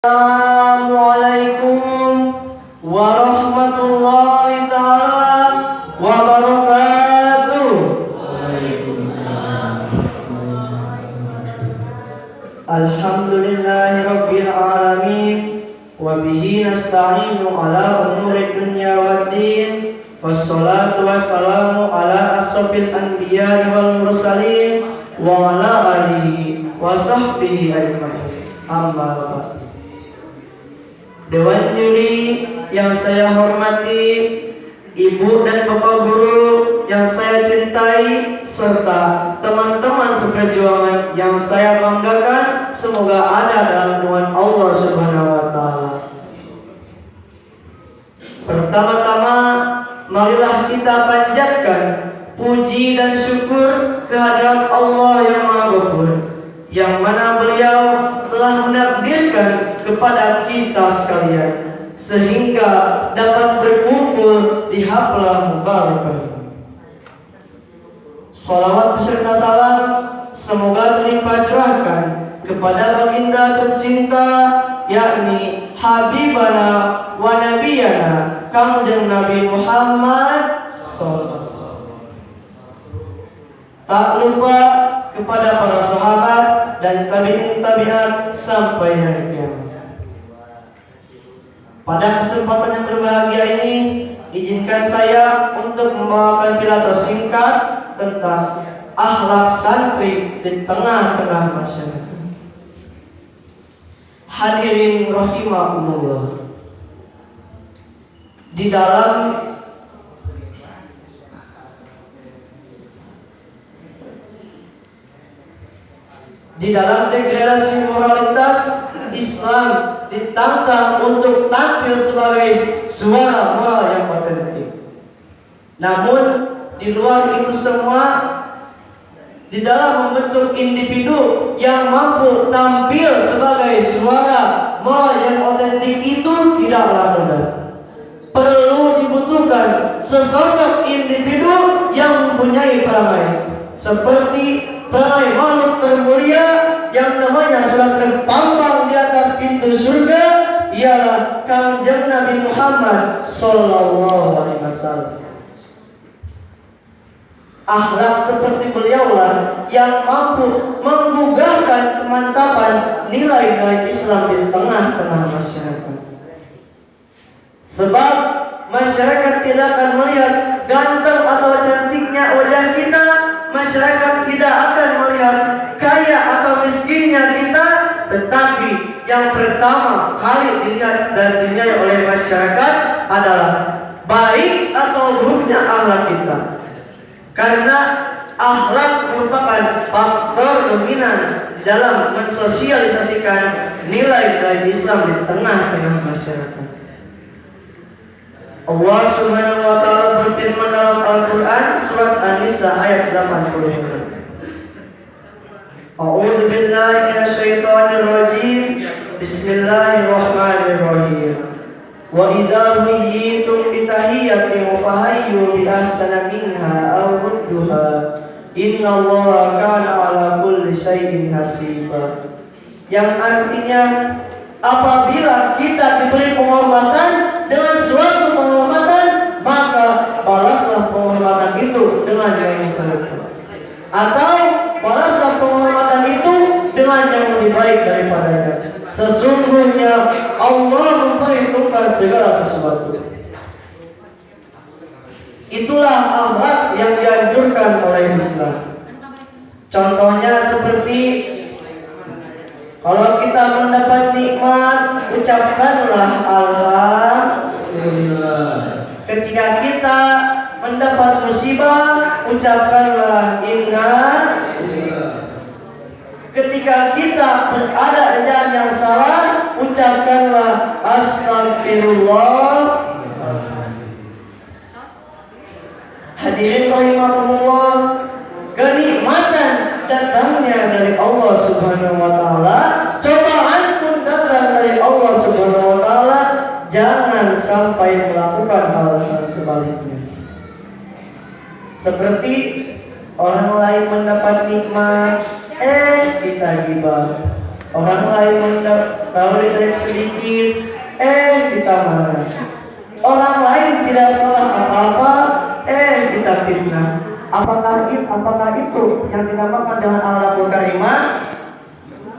Assalamualaikum warahmatullahi ta'ala wabarakatuh. Alhamdulillahi rabbil alamin, wabihi nasta'inu ala umuri dunya waddin, wassalatu wassalamu ala asrafil anbiya'i wal mursalin wa ala alihi wa sahbihi ajma'in. Amma ba'd. Dewan juri yang saya hormati, ibu dan bapak guru yang saya cintai, serta teman-teman seperjuangan yang saya banggakan, semoga ada dalam naungan Allah Subhanahu wa Ta'ala. Pertama-tama, marilah kita panjatkan puji dan syukur kehadirat Allah yang Maha Ghafur, yang mana beliau telah menakdirkan kepada kita sekalian sehingga dapat berkumpul di haflah mubarakah. Salawat beserta salam semoga terlimpah curahkan kepada baginda tercinta, yakni Habibana wa Nabiyana Kangjeng Nabi Muhammad SAW. Tak lupa kepada para sahabat dan tabi'in sampai hari kiamat. Pada kesempatan yang berbahagia ini, izinkan saya untuk membawakan pidato singkat tentang akhlak santri di tengah-tengah masyarakat. Hadirin rahimakumullah. Di dalam deklarasi moralitas Islam ditantang untuk tampil sebagai suara moral yang otentik. Namun di luar itu semua, di dalam membentuk individu yang mampu tampil sebagai suara moral yang otentik itu tidaklah mudah. Perlu dibutuhkan sesosok individu yang mempunyai perangai seperti perangai makhluk termulia yang namanya sudah terpampang di atas pintu surga, ialah Kangjeng Nabi Muhammad Sallallahu Alaihi Wasallam. Akhlak seperti beliaulah yang mampu menggugahkan kemantapan nilai-nilai Islam di tengah-tengah masyarakat. Sebab masyarakat tidak akan melihat ganteng atau cantiknya wajah kita, masyarakat tidak akan melihat kaya atau miskinnya kita, tetapi yang pertama kali dilihat dan dinilai oleh masyarakat adalah baik atau buruknya akhlak kita. Karena akhlak merupakan faktor dominan dalam mensosialisasikan nilai-nilai Islam di tengah-tengah masyarakat. Allah Subhanahu wa Ta'ala berfirman dalam Al-Quran surat An-Nisa ayat 80. A'udzu billahi minasyaitonir rajim. Bismillahirrahmanirrahim. Wa idza huyyitum bi tahiyyatin fahayyu bi ahsana minha aw rudduha. Innallaha kana 'ala kulli syai'in hasiba. Yang artinya, apabila kita diberi penghormatan dengan suatu penghormatan, maka balaslah penghormatan itu dengan yang serupa, atau balaslah penghormatan itu dengan yang lebih baik daripadanya. Sesungguhnya Allah memperhitungkan segala sesuatu. Itulah akhlak yang dianjurkan oleh Islam. Contohnya seperti kalau kita mendapat nikmat, ucapkanlah alhamdulillah. Ketika kita mendapat musibah, ucapkanlah inna. Ketika kita berada di jalan yang salah, ucapkanlah astagfirullah. Hadirin rahimakumullah, kenikmatan datangnya dari Allah Subhanahu wa Ta'ala, cobaan pun datang dari Allah Subhanahu wa Ta'ala. Jangan sampai melakukan hal-hal sebaliknya. Seperti orang lain mendapat nikmat, kita gibah. Orang lain kalau ditarik sedikit, kita marah. Orang lain tidak salah apa-apa, kita fitnah. Apakah itu yang dinamakan dengan akhlakul karimah?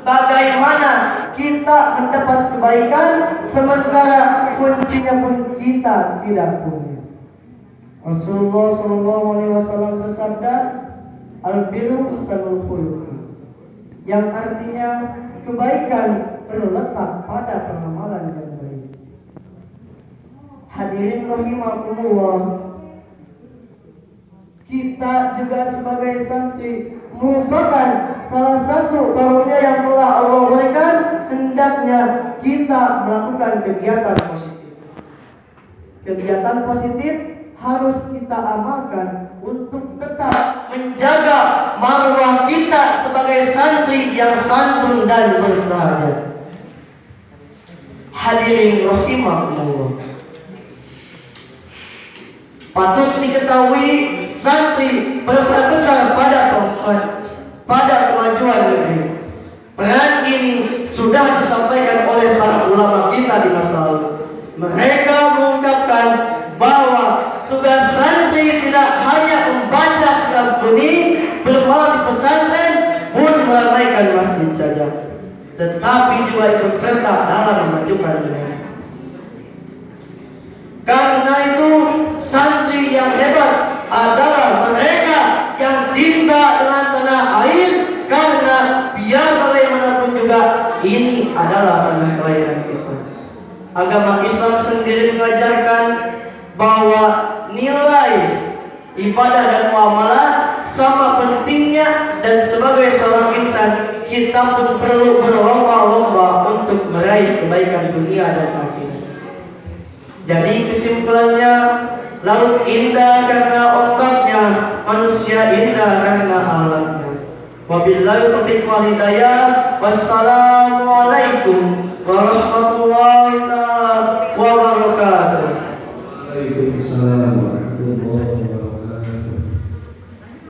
Bagaimana kita mendapat kebaikan sementara kuncinya pun kita tidak punya? Rasulullah SAW bersabda, al-birru husnul khuluq, yang artinya kebaikan terletak pada pengamalan yang baik. Hadirin rahimakumullah, kita juga sebagai santri merupakan salah satu karunia yang telah Allah berikan. Hendaknya kita melakukan kegiatan positif. Kegiatan positif harus kita amalkan untuk tetap menjaga marwah kita sebagai santri yang santun dan bersahaja. Hadirin rahimakumullah, patut diketahui santri berperan besar pada kemajuan negeri. Peran ini sudah disampaikan oleh para ulama kita di masa lalu. Mereka mengungkapkan bahwa tugas santri tidak hanya membaca kitab kuning, bermalam di pesantren, pun meramaikan masjid saja, tetapi juga ikut serta dalam memajukan negeri. Karena itu santri yang hebat adalah mereka yang cinta dengan tanah air, karena biar bagaimanapun juga ini adalah tanah kelahiran kita. Agama Islam sendiri mengajarkan bahwa nilai ibadah dan muamalah sama pentingnya, dan sebagai seorang insan kita pun perlu berlomba-lomba untuk meraih kebaikan dunia dan akhirat. Jadi kesimpulannya, laut indah karena ombaknya, manusia indah karena alamnya. Wabillahi taufiq wal hidayah. Wassalamualaikum warahmatullahi wabarakatuh. Waalaikumsalam warahmatullahi wabarakatuh.